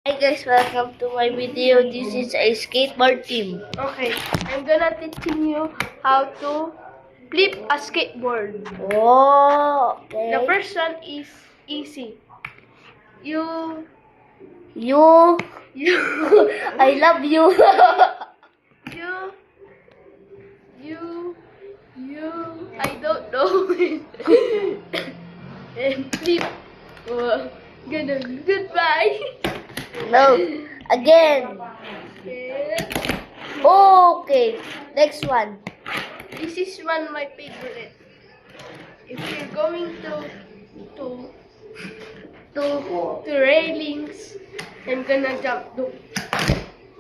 Hi guys, welcome to my video. This is a skateboard team. Okay, I'm gonna teaching you how to flip a skateboard. Oh, okay. The first one is easy. You, You, I love you. I don't know. And flip. Oh, goodbye. No, again. Okay, next one. This is one of my favorite. If you're going to railings, I'm gonna jump.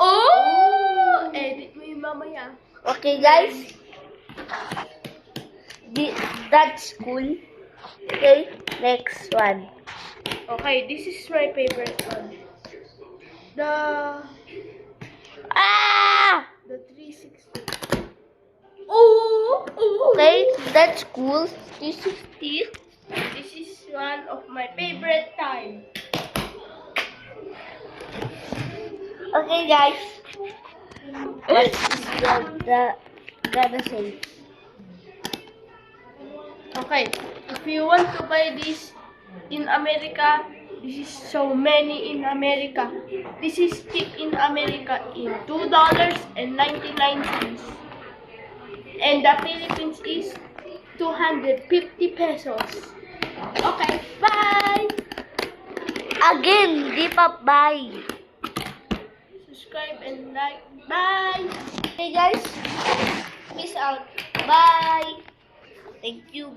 Oh! Edit mo yung mamaya. Okay, guys. That's cool. Okay, next one. Okay, this is my favorite one. The Ah! 360. Oh! Okay, that's cool. This is this. This is one of my favorite time. Okay, guys. What is gonna say? Okay, if you want to buy this in America, this is so many in America. This is cheap in America in $2.99. And the Philippines is 250 pesos. Okay, bye! Again, di pa bye. Subscribe and like. Bye! Okay, guys. Peace out. Bye. Thank you.